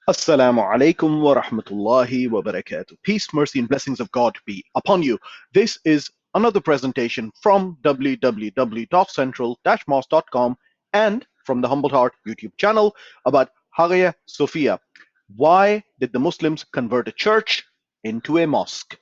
Assalamu alaikum wa rahmatullahi wa barakatuh. Peace, mercy, and blessings of God be upon you. This is another presentation from www.central-mosque.com and from the Humble Heart YouTube channel about Hagia Sophia. Why did the Muslims convert a church into a mosque?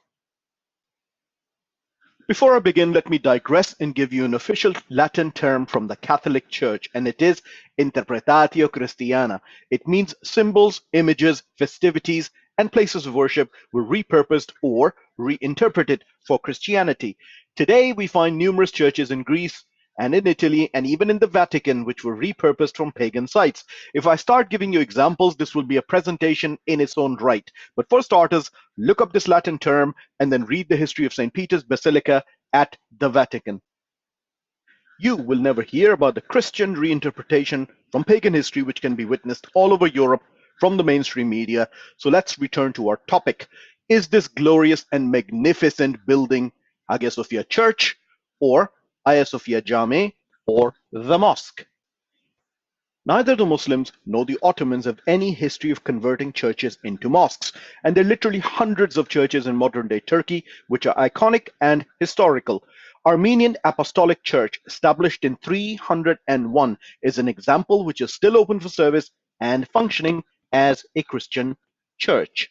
Before I begin, let me digress and give you an official Latin term from the Catholic Church, and it is Interpretatio Christiana. It means symbols, images, festivities, and places of worship were repurposed or reinterpreted for Christianity. Today, we find numerous churches in Greece and in Italy and even in the Vatican which were repurposed from pagan sites. If I start giving you examples, this will be a presentation in its own right. But for starters, look up this Latin term and then read the history of St. Peter's Basilica at the Vatican. You will never hear about the Christian reinterpretation from pagan history, which can be witnessed all over Europe from the mainstream media. So let's return to our topic. Is this glorious and magnificent building Hagia Sophia Church, or Hagia Sophia Jame, or the mosque? Neither the Muslims nor the Ottomans have any history of converting churches into mosques, and there are literally hundreds of churches in modern day Turkey which are iconic and historical. Armenian Apostolic Church, established in 301, is an example which is still open for service and functioning as a Christian church.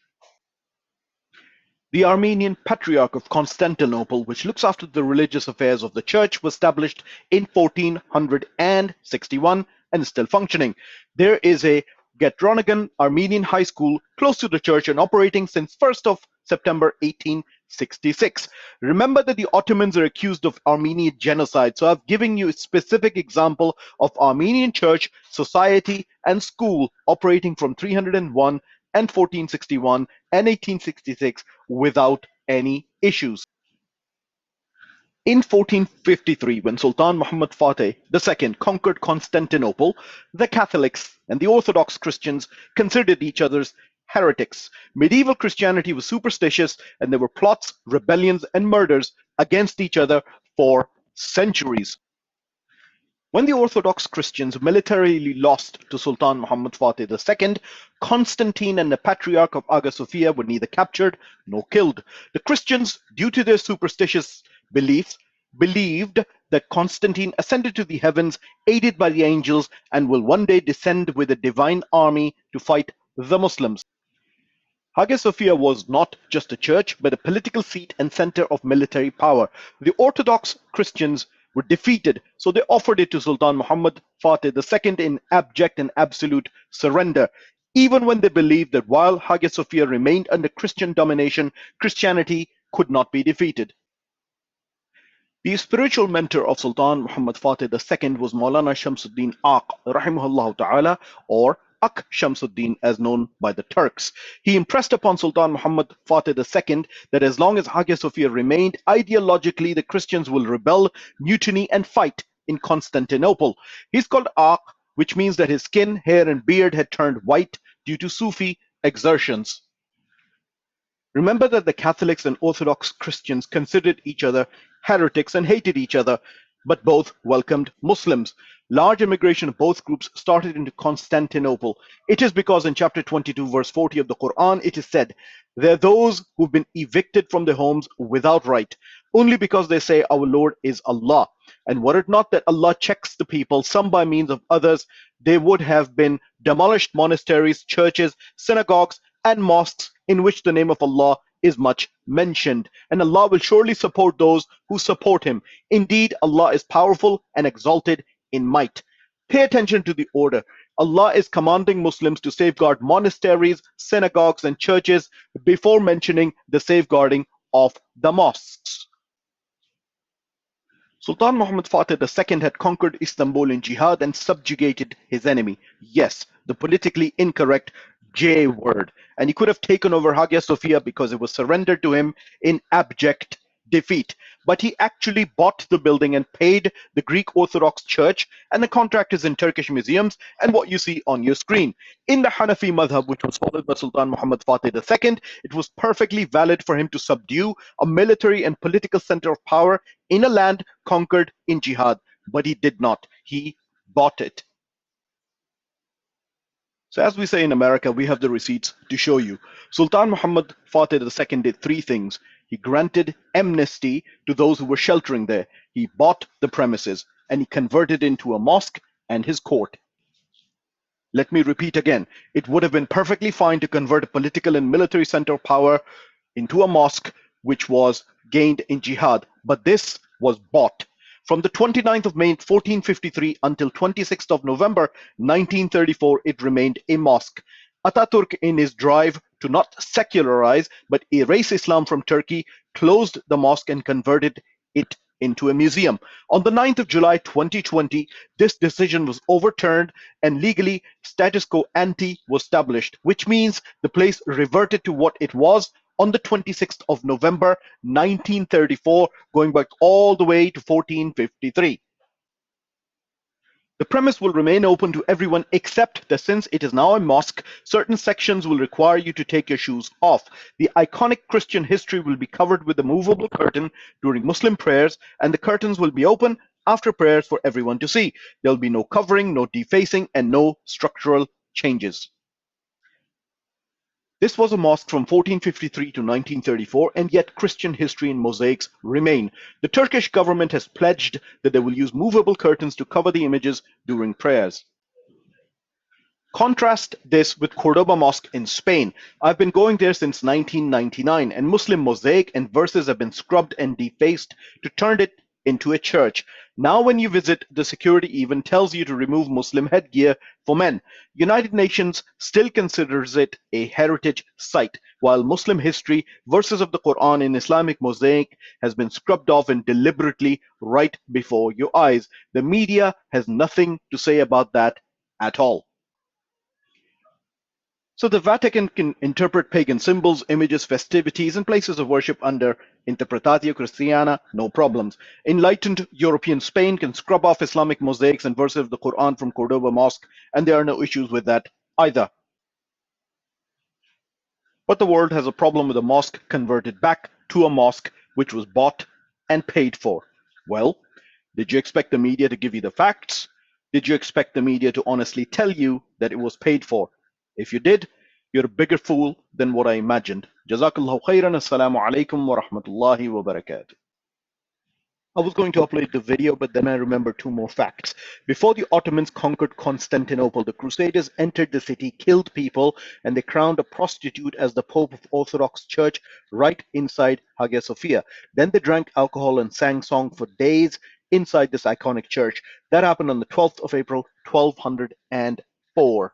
The Armenian Patriarch of Constantinople, which looks after the religious affairs of the church, was established in 1461 and is still functioning. There is a Getronigan Armenian High School close to the church and operating since 1st of September 1866. Remember that the Ottomans are accused of Armenian genocide, so I've given you a specific example of Armenian church, society, and school operating from 301 and 1461 and 1866 without any issues. In 1453, when Sultan Muhammad Fateh II conquered Constantinople, the Catholics and the Orthodox Christians considered each other's heretics. Medieval Christianity was superstitious, and there were plots, rebellions, and murders against each other for centuries. When the Orthodox Christians militarily lost to Sultan Muhammad Fateh II, Constantine and the Patriarch of Hagia Sophia were neither captured nor killed. The Christians, due to their superstitious beliefs, believed that Constantine ascended to the heavens aided by the angels and will one day descend with a divine army to fight the Muslims. Hagia Sophia was not just a church, but a political seat and center of military power. The Orthodox Christians were defeated, so they offered it to Sultan Muhammad Fateh II in abject and absolute surrender. Even when they believed that while Hagia Sophia remained under Christian domination, Christianity could not be defeated. The spiritual mentor of Sultan Muhammad Fateh II was Maulana Shamsuddin Aq, rahimahullah ta'ala, or Ak Shamsuddin as known by the Turks. He impressed upon Sultan Muhammad Fateh II that as long as Hagia Sophia remained, ideologically the Christians will rebel, mutiny, and fight in Constantinople. He's called Aq, which means that his skin, hair, and beard had turned white due to Sufi exertions. Remember that the Catholics and Orthodox Christians considered each other heretics and hated each other, but both welcomed Muslims. Large immigration of both groups started into Constantinople. It is because in chapter 22, verse 40 of the Quran, it is said, "There are those who've been evicted from their homes without right, only because they say our Lord is Allah. And were it not that Allah checks the people, some by means of others, they would have been demolished monasteries, churches, synagogues, and mosques in which the name of Allah is much mentioned. And Allah will surely support those who support Him. Indeed, Allah is powerful and exalted in might." Pay attention to the order. Allah is commanding Muslims to safeguard monasteries, synagogues, and churches before mentioning the safeguarding of the mosques. Sultan Muhammad Fateh II had conquered Istanbul in jihad and subjugated his enemy. Yes, the politically incorrect J word. And he could have taken over Hagia Sophia because it was surrendered to him in abject defeat. But he actually bought the building and paid the Greek Orthodox Church, and the contract is in Turkish museums and what you see on your screen. In the Hanafi madhab, which was followed by Sultan Muhammad Fateh II, it was perfectly valid for him to subdue a military and political center of power in a land conquered in jihad, but he did not. He bought it. So, as we say in America, we have the receipts to show you. Sultan Muhammad Fatih II did three things. He granted amnesty to those who were sheltering there. He bought the premises and he converted it into a mosque and his court. Let me repeat again. It would have been perfectly fine to convert a political and military center of power into a mosque which was gained in jihad, but this was bought. From the 29th of May 1453 until 26th of November 1934, it remained a mosque. Ataturk, in his drive to not secularize but erase Islam from Turkey, closed the mosque and converted it into a museum. On the 9th of July 2020, this decision was overturned and legally status quo ante was established, which means the place reverted to what it was on the 26th of November 1934, going back all the way to 1453. The premise will remain open to everyone except that since it is now a mosque, certain sections will require you to take your shoes off. The iconic Christian history will be covered with a movable curtain during Muslim prayers, and the curtains will be open after prayers for everyone to see. There will be no covering, no defacing, and no structural changes. This was a mosque from 1453 to 1934, and yet Christian history and mosaics remain. The Turkish government has pledged that they will use movable curtains to cover the images during prayers. Contrast this with Cordoba Mosque in Spain. I've been going there since 1999, and Muslim mosaic and verses have been scrubbed and defaced to turn it into a church. Now when you visit, the security even tells you to remove Muslim headgear for men. United Nations still considers it a heritage site, while Muslim history, verses of the Quran in Islamic mosaic has been scrubbed off and deliberately right before your eyes. The media has nothing to say about that at all. So the Vatican can interpret pagan symbols, images, festivities, and places of worship under Interpretatio Christiana, no problems. Enlightened European Spain can scrub off Islamic mosaics and verses of the Quran from Cordoba Mosque, and there are no issues with that either. But the world has a problem with a mosque converted back to a mosque which was bought and paid for. Well, did you expect the media to give you the facts? Did you expect the media to honestly tell you that it was paid for? If you did, you're a bigger fool than what I imagined. Jazakallahu khairan. Assalamu alaikum wa rahmatullahi wa barakatuh. I was going to upload the video, but then I remembered two more facts. Before the Ottomans conquered Constantinople, the Crusaders entered the city, killed people, and they crowned a prostitute as the Pope of Orthodox Church right inside Hagia Sophia. Then they drank alcohol and sang song for days inside this iconic church. That happened on the 12th of April, 1204.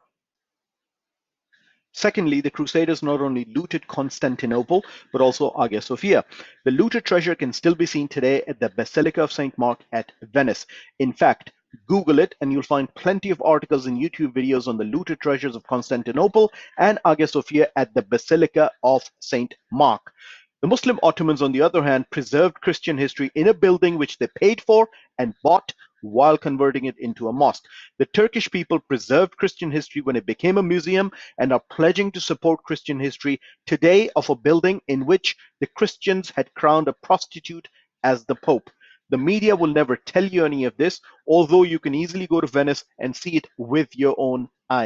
Secondly, the Crusaders not only looted Constantinople, but also Hagia Sophia. The looted treasure can still be seen today at the Basilica of St. Mark at Venice. In fact, Google it and you'll find plenty of articles and YouTube videos on the looted treasures of Constantinople and Hagia Sophia at the Basilica of St. Mark. The Muslim Ottomans, on the other hand, preserved Christian history in a building which they paid for and bought while converting it into a mosque. The Turkish people preserved Christian history when it became a museum and are pledging to support Christian history today of a building in which the Christians had crowned a prostitute as the Pope. The media will never tell you any of this, although you can easily go to Venice and see it with your own eyes.